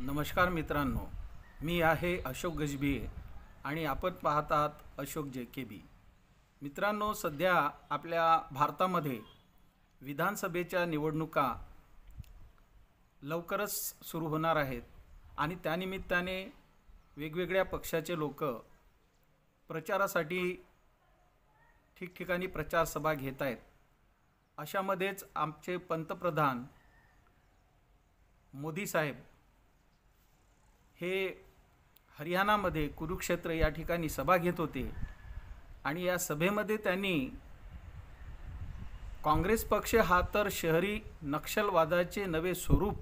नमस्कार मित्रांनो, मी आहे अशोक गजबिये आणि आपण पाहत आहात अशोक JKB। मित्रांनो, सध्या आपल्या भारतामध्ये विधानसभेच्या निवडणुका लवकरच सुरू होणार आहेत आणि त्यानिमित्ताने वेगवेगळ्या पक्षाचे लोक प्रचारासाठी ठिकठिकाणी प्रचार सभा घेत आहेत। अशामध्येच आमचे पंतप्रधान मोदी साहेब हे हरियाणामध्ये कुरुक्षेत्र या ठिकाणी सभा घेत होते आणि या सभेमध्ये त्यांनी काँग्रेस पक्ष हा तर शहरी नक्षलवादाचे नवे स्वरूप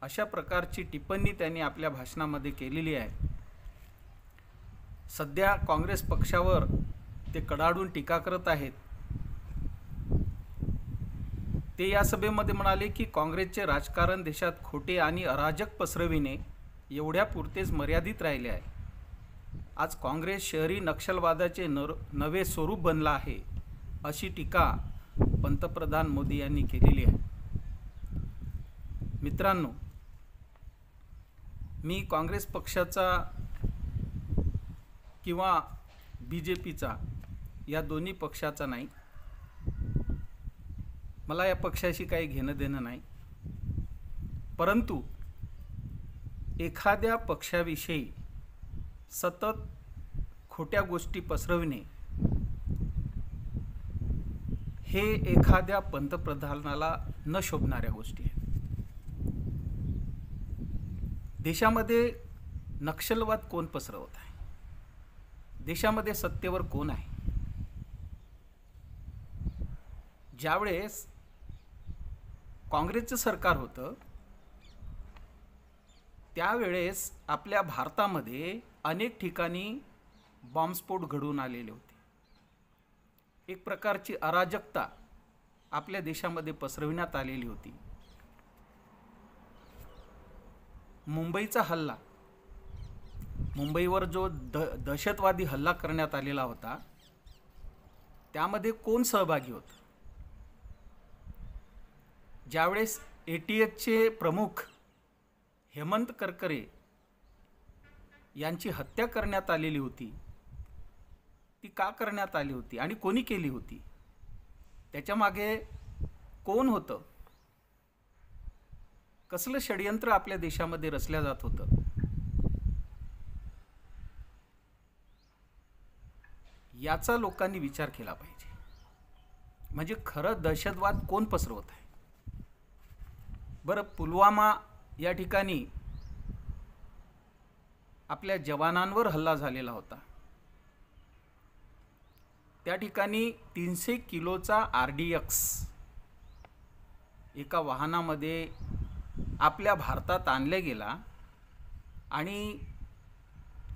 अशा प्रकारची टिप्पणी त्यांनी आपल्या भाषणामध्ये केलेली आहे। सध्या काँग्रेस पक्षावर ते कडाडून टीका करत आहेत। ते या सभेमध्ये म्हणाले की काँग्रेसचे राजकारण देशात खोटे आणि अराजक पसरविणे एवढ्या पुरतेच मर्यादित राहिले आहे। आज काँग्रेस शहरी नक्षलवादाचे नवे स्वरूप बनला आहे, अशी टीका पंतप्रधान मोदी यांनी केलेली आहे। मित्रांनो, मी काँग्रेस पक्षाचा किंवा BJPचा या दोन्ही पक्षाचा नाही, मला या पक्षाशी काही घेणं देणं नाही, परंतु एखाद्या पक्षाविषयी सतत खोट्या गोष्टी पसरविणे हे एखाद्या पंतप्रधानाला न शोभणाऱ्या गोष्टी आहेत। देशामध्ये नक्षलवाद कोण पसरवत आहे? देशामध्ये सत्तेवर कोण आहे? ज्यावेळेस काँग्रेसचं सरकार होतं त्यावेळेस आपल्या भारतामध्ये अनेक ठिकाणी बॉम्बस्फोट घडून आलेले होते। एक प्रकारची अराजकता आपल्या देशामध्ये पसरविण्यात आलेली होती। मुंबईचा हल्ला, मुंबईवर जो दहशतवादी हल्ला करण्यात आलेला होता त्यामध्ये कोण सहभागी होतं? ज्यावेळेस ATFचे प्रमुख हेमंत करकरे यांची हत्या करण्यात आलेली होती, ती का करण्यात आली होती आणि कोणी केली होती? त्याच्या मागे कोण होतं? कसलं षडयंत्र आपल्या देशामध्ये रचल्या जात होतं? याचा लोकांनी विचार केला पाहिजे। म्हणजे खरं दहशतवाद कोण पसरवत आहे? बरं, पुलवामा या ठिकाणी आपल्या जवानांवर हल्ला झालेला होता। त्या ठिकाणी 300 किलोचा RDX एका वाहनामध्ये आपल्या भारतात आणले गेला आणि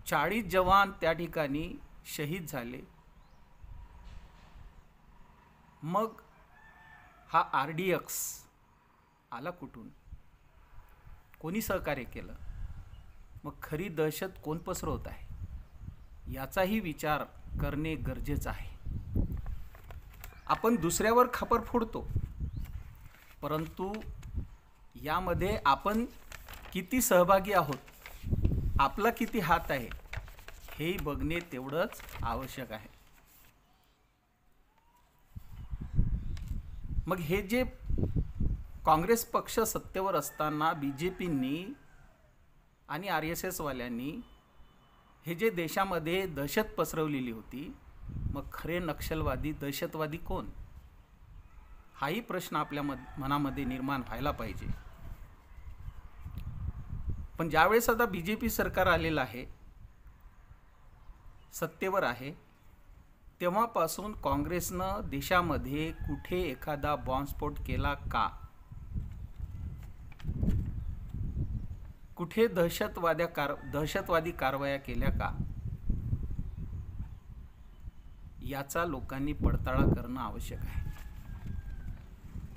40 जवान त्या ठिकाणी शहीद झाले। मग हा RDX आला कुठून? कोणी सहकार्य केलं? मग खरी दहशत कोण पसरवत आहे याचाही विचार करणे गरजेचं आहे। आपण दुसऱ्यावर खापर फोडतो, परंतु यामध्ये आपण किती सहभागी आहोत, आपला किती हात आहे हे बघणे तेवढंच आवश्यक आहे। मग हे जे काँग्रेस पक्ष सत्तेवर असताना BJPनी आणि RSS वाल्यांनी हे जे देशामध्ये दहशत पसरवलेली होती, मग खरे नक्षलवादी दहशतवादी कोण? हाही प्रश्न आपल्या मनामध्ये निर्माण व्हायला पाहिजे। पण ज्यावेळेस आता BJP सरकार आलेलं आहे, सत्तेवर आहे, तेव्हापासून काँग्रेसनं देशामध्ये कुठे एखादा बॉम्बस्फोट केला का? कुठे दहशतवादी कारवाया केल्या का? याचा लोकांनी पडताळा करणं आवश्यक आहे।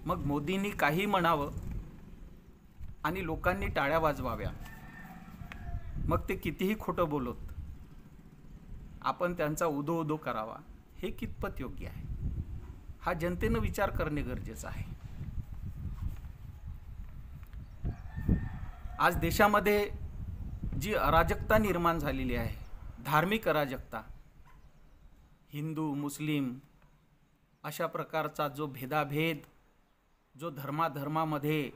मग मोदींनी काही म्हणावं आणि लोकांनी टाळ्या वाजवाव्या, मग ते कितीही खोटं बोलत आपण त्यांचा उदो करावा, हे कितपत योग्य आहे? हा जनतेनं विचार करणे गरजेचं आहे। आज देशामध्ये जी अराजकता निर्माण झालेली आहे, धार्मिक अराजकता, हिंदू मुस्लिम अशा प्रकारचा जो भेदाभेद, जो धर्माधर्मामध्ये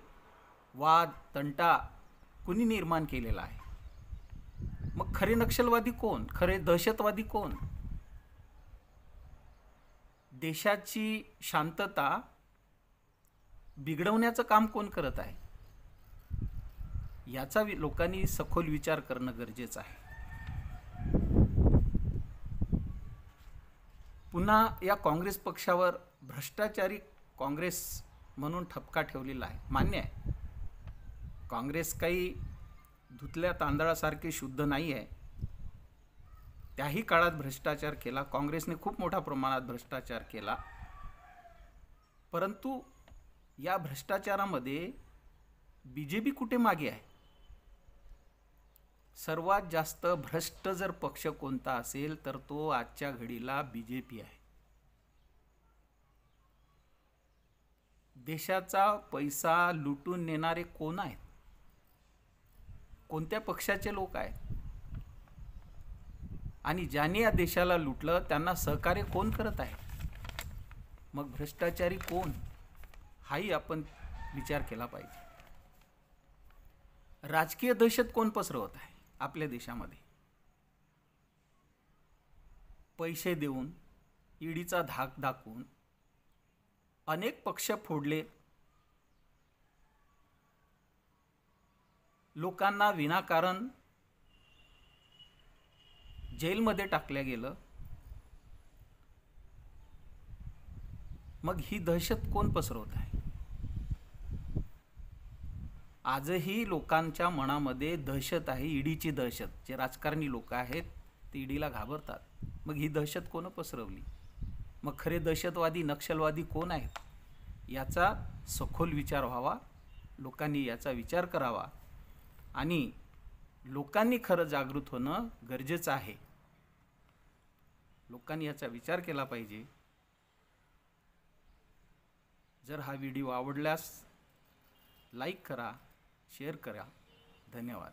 वाद तंटा कुणी निर्माण केलेला आहे, मग खरे नक्षलवादी कोण, खरे दहशतवादी कोण? देशाची शांतता बिघडवण्याचं काम कोण करत आहे, याचा लोकांनी सखोल विचार करणं गरजेचं आहे. पुन्हा या काँग्रेस पक्षावर भ्रष्टाचारी काँग्रेस म्हणून ठपका ठेवलेला आहे. मान्य आहे, काँग्रेस काही धुतल्या तांदळासारखी शुद्ध नाही आहे. त्याही काळात भ्रष्टाचार केला, काँग्रेसने खूप मोठ्या प्रमाणात भ्रष्टाचार केला. परंतु या भ्रष्टाचारामध्ये BJP कुठे मागे आहे? सर्वात जास्त भ्रष्ट जर पक्ष कोणता असेल तर तो आजच्या घडीला BJP आहे. देशाचा पैसा लुटून नेणारे कोण आहेत? कोणत्या पक्षाचे लोक आहेत? आणि ज्यांनी या देशाला लुटलं त्यांना सहकार्य कोण करत आहे? मग भ्रष्टाचारी कोण, हाही आपण विचार केला पाहिजे. राजकीय दहशत कोण पसरवत आहे आपल्या देशामध्ये? पैसे देऊन, ईडीचा धाक दाखवून अनेक पक्ष फोडले, लोकांना विनाकारण जेलमध्ये टाकल्या गेलं. मग ही दहशत कोण पसरवत आहे? आजही लोकांच्या मनामध्ये दहशत आहे, ईडीची दहशत. जे राजकारणी लोक आहेत ते ईडीला घाबरतात. मग ही दहशत कोण पसरवली? मग खरे दहशतवादी नक्षलवादी कोण आहेत? याचा सखोल विचार व्हावा, लोकांनी याचा विचार करावा आणि लोकांनी खरं जागृत होणं गरजेचं आहे. लोकांनी याचा विचार केला पाहिजे. जर हा व्हिडिओ आवडल्यास लाईक करा, शेअर करा. धन्यवाद.